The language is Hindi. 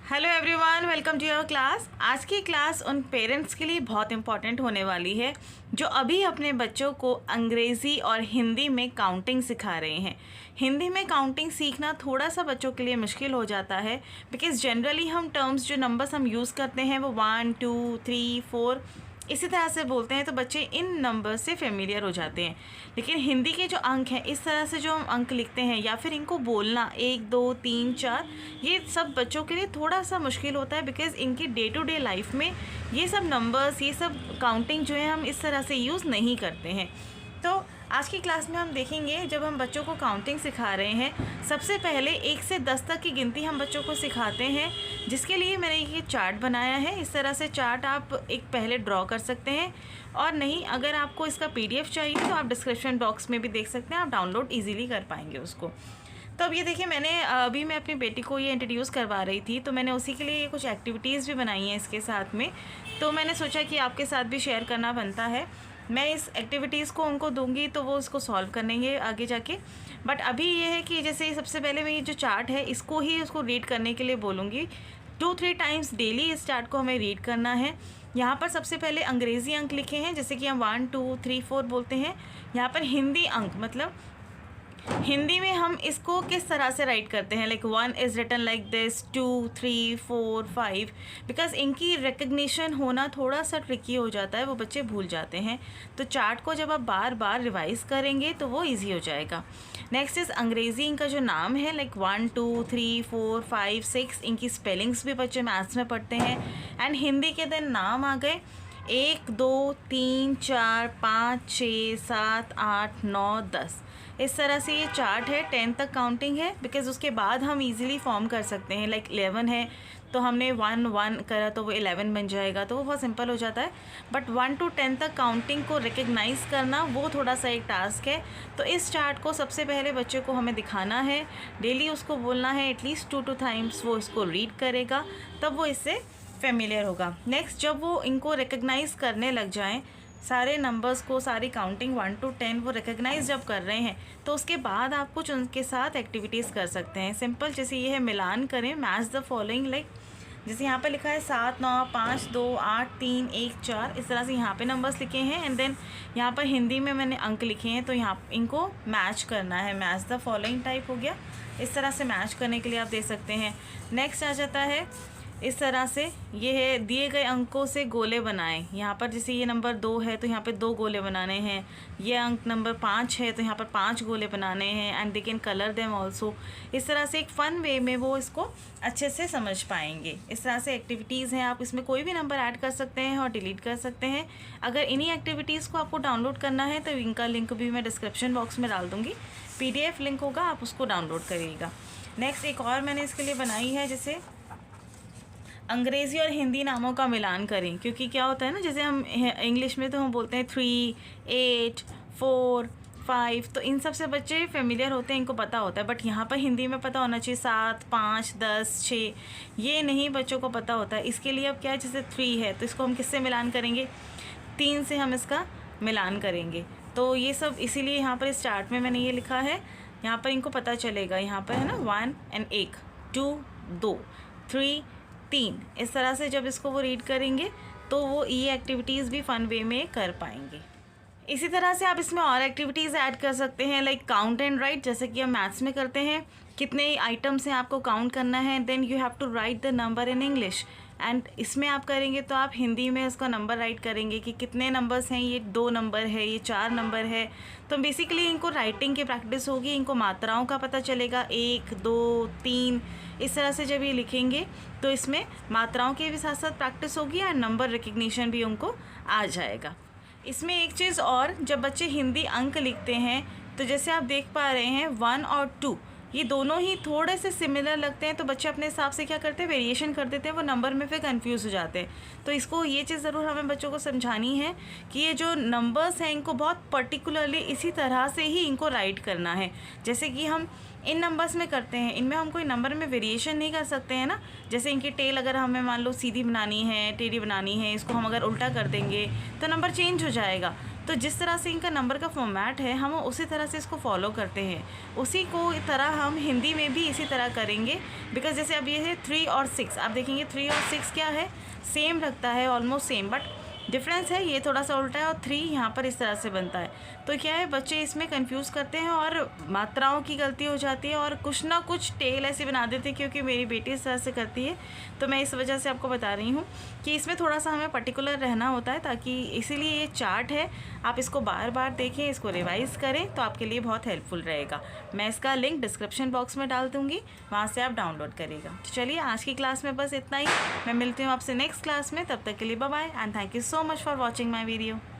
Hello everyone, welcome to your class. आज की क्लास उन पेरेंट्स के लिए बहुत इंपॉर्टेंट होने वाली है जो अभी अपने बच्चों को अंग्रेज़ी और हिंदी में काउंटिंग सिखा रहे हैं। हिंदी में काउंटिंग सीखना थोड़ा सा बच्चों के लिए मुश्किल हो जाता है बिकॉज़ जनरली हम टर्म्स जो नंबर्स हम यूज़ करते हैं वो 1 2 3 4 इसी तरह से बोलते हैं, तो बच्चे इन नंबर से फेमिलियर हो जाते हैं। लेकिन हिंदी के जो अंक हैं, इस तरह से जो हम अंक लिखते हैं या फिर इनको बोलना 1 2 3 4, ये सब बच्चों के लिए थोड़ा सा मुश्किल होता है बिकॉज़ इनकी डे टू डे लाइफ में ये सब नंबर्स, ये सब काउंटिंग जो है हम इस तरह से यूज़ नहीं करते हैं। तो आज की क्लास में हम देखेंगे, जब हम बच्चों को काउंटिंग सिखा रहे हैं, सबसे पहले 1 से 10 तक की गिनती हम बच्चों को सिखाते हैं, जिसके लिए मैंने ये चार्ट बनाया है। इस तरह से चार्ट आप एक पहले ड्रॉ कर सकते हैं, और नहीं अगर आपको इसका PDF चाहिए तो आप डिस्क्रिप्शन बॉक्स में भी देख सकते हैं, आप डाउनलोड ईजिली कर पाएंगे उसको। तो अब ये देखिए, मैं अपनी बेटी को ये इंट्रोड्यूस करवा रही थी, तो मैंने उसी के लिए कुछ एक्टिविटीज़ भी बनाई हैं इसके साथ में। तो मैंने सोचा कि आपके साथ भी शेयर करना बनता है। मैं इस एक्टिविटीज़ को उनको दूंगी तो वो इसको सॉल्व करेंगे आगे जाके। बट अभी ये है कि जैसे सबसे पहले मैं ये जो चार्ट है इसको ही उसको रीड करने के लिए बोलूँगी। 2-3 टाइम्स डेली इस चार्ट को हमें रीड करना है। यहाँ पर सबसे पहले अंग्रेज़ी अंक लिखे हैं, जैसे कि हम 1 2 3 4 बोलते हैं। यहाँ पर हिंदी अंक, मतलब हिंदी में हम इसको किस तरह से राइट करते हैं, like 1 is written like this, 2 3 4 5, because इनकी रिकग्निशन होना थोड़ा सा ट्रिकी हो जाता है, वो बच्चे भूल जाते हैं। तो चार्ट को जब आप बार बार रिवाइज करेंगे तो वो इजी हो जाएगा। नेक्स्ट इज़ अंग्रेज़ी इनका जो नाम है, लाइक 1 2 3 4 5 6, इनकी स्पेलिंग्स भी बच्चे मैथ्स में पढ़ते हैं। एंड हिंदी के दिन नाम आ गए 1 2 3 4 5 6 7 8 9 10। इस तरह से ये चार्ट है। 10 तक काउंटिंग है, बिकॉज़ उसके बाद हम इजीली फॉर्म कर सकते हैं। लाइक 11 है तो हमने 1 1 करा तो वो 11 बन जाएगा, तो वो बहुत सिंपल हो जाता है। बट 1 to 10 तक काउंटिंग को रिकग्नाइज़ करना वो थोड़ा सा एक टास्क है। तो इस चार्ट को सबसे पहले बच्चे को हमें दिखाना है, डेली उसको बोलना है, एटलीस्ट 2 टाइम्स वो इसको रीड करेगा, तब वो इससे फेमिलियर होगा। नेक्स्ट, जब वो इनको रिकग्नाइज़ करने लग जाएं, सारे नंबर्स को, सारी काउंटिंग 1 to 10 वो रिकग्नाइज जब कर रहे हैं, तो उसके बाद आप कुछ उनके साथ एक्टिविटीज़ कर सकते हैं। सिंपल, जैसे ये है मिलान करें, मैच द फॉलोइंग, लाइक जैसे यहाँ पे लिखा है 7 9 5 2 8 3 1 4, इस तरह से यहाँ पे नंबर्स लिखे हैं। एंड देन यहाँ पर हिंदी में मैंने अंक लिखे हैं, तो यहाँ इनको मैच करना है, मैच द फॉलोइंग टाइप हो गया। इस तरह से मैच करने के लिए आप दे सकते हैं। नेक्स्ट आ जाता है इस तरह से, ये है दिए गए अंकों से गोले बनाएं। यहाँ पर जैसे ये नंबर 2 है तो यहाँ पे 2 गोले बनाने हैं, ये अंक नंबर 5 है तो यहाँ पर 5 गोले बनाने हैं। And they can colour them also. इस तरह से एक फ़न वे में वो इसको अच्छे से समझ पाएंगे। इस तरह से एक्टिविटीज़ हैं, आप इसमें कोई भी नंबर ऐड कर सकते हैं और डिलीट कर सकते हैं। अगर इन्हीं एक्टिविटीज़ को आपको डाउनलोड करना है तो इनका लिंक भी मैं डिस्क्रिप्शन बॉक्स में डाल दूँगी, PDF लिंक होगा, आप उसको डाउनलोड करिएगा। नेक्स्ट एक और मैंने इसके लिए बनाई है, जैसे अंग्रेज़ी और हिंदी नामों का मिलान करें। क्योंकि क्या होता है ना, जैसे हम इंग्लिश में तो हम बोलते हैं 3 8 4 5, तो इन सब से बच्चे फेमिलियर होते हैं, इनको पता होता है। बट यहाँ पर हिंदी में पता होना चाहिए 7 5 10 6, ये नहीं बच्चों को पता होता है। इसके लिए अब क्या है, जैसे 3 है तो इसको हम किससे मिलान करेंगे, 3 से हम इसका मिलान करेंगे। तो ये सब इसीलिए यहाँ पर इस चार्ट में मैंने ये लिखा है, यहाँ पर इनको पता चलेगा। यहाँ पर है ना 1 एंड 1 2 2 3 3, इस तरह से जब इसको वो रीड करेंगे तो वो ये एक्टिविटीज़ भी फ़न वे में कर पाएंगे। इसी तरह से आप इसमें और एक्टिविटीज़ ऐड कर सकते हैं, लाइक काउंट एंड राइट, जैसे कि हम मैथ्स में करते हैं। कितने आइटम्स हैं आपको काउंट करना है, then you have to write the number in English. एंड इसमें आप करेंगे तो आप हिंदी में उसका नंबर राइट करेंगे कि कितने नंबर्स हैं, ये 2 नंबर है, ये 4 नंबर है। तो बेसिकली इनको राइटिंग की प्रैक्टिस होगी, इनको मात्राओं का पता चलेगा, 1 2 3, इस तरह से जब ये लिखेंगे तो इसमें मात्राओं की भी साथ साथ प्रैक्टिस होगी और नंबर रिकग्निशन भी उनको आ जाएगा। इसमें एक चीज़ और, जब बच्चे हिंदी अंक लिखते हैं तो जैसे आप देख पा रहे हैं 1 और 2, ये दोनों ही थोड़े से सिमिलर लगते हैं, तो बच्चे अपने हिसाब से क्या करते हैं, वेरिएशन कर देते हैं, वो नंबर में फिर कंफ्यूज हो जाते हैं। तो इसको ये चीज़ ज़रूर हमें बच्चों को समझानी है कि ये जो नंबर्स हैं इनको बहुत पर्टिकुलरली इसी तरह से ही इनको राइट करना है, जैसे कि हम इन नंबर्स में करते हैं। इनमें हम कोई नंबर में वेरिएशन नहीं कर सकते हैं ना। जैसे इनकी टेल अगर हमें मान लो सीधी बनानी है, टेढ़ी बनानी है, इसको हम अगर उल्टा कर देंगे तो नंबर चेंज हो जाएगा। तो जिस तरह से इनका नंबर का फॉर्मेट है हम उसी तरह से इसको फॉलो करते हैं, उसी को तरह हम हिंदी में भी इसी तरह करेंगे। बिकॉज जैसे अब ये है 3 और 6, आप देखेंगे 3 और 6 क्या है, सेम लगता है, ऑलमोस्ट सेम, बट डिफरेंस है ये थोड़ा सा उल्टा है और 3 यहाँ पर इस तरह से बनता है। तो क्या है, बच्चे इसमें कंफ्यूज करते हैं और मात्राओं की गलती हो जाती है और कुछ ना कुछ टेल ऐसे बना देते हैं, क्योंकि मेरी बेटी इस तरह से करती है। तो मैं इस वजह से आपको बता रही हूँ कि इसमें थोड़ा सा हमें पर्टिकुलर रहना होता है, ताकि इसीलिए ये चार्ट है, आप इसको बार बार देखें, इसको रिवाइज़ करें तो आपके लिए बहुत हेल्पफुल रहेगा। मैं इसका लिंक डिस्क्रिप्शन बॉक्स में डाल दूँगी, वहाँ से आप डाउनलोड करिएगा। तो चलिए आज की क्लास में बस इतना ही, मैं मिलती हूँ आपसे नेक्स्ट क्लास में, तब तक के लिए bye bye and thank you so much for watching my video.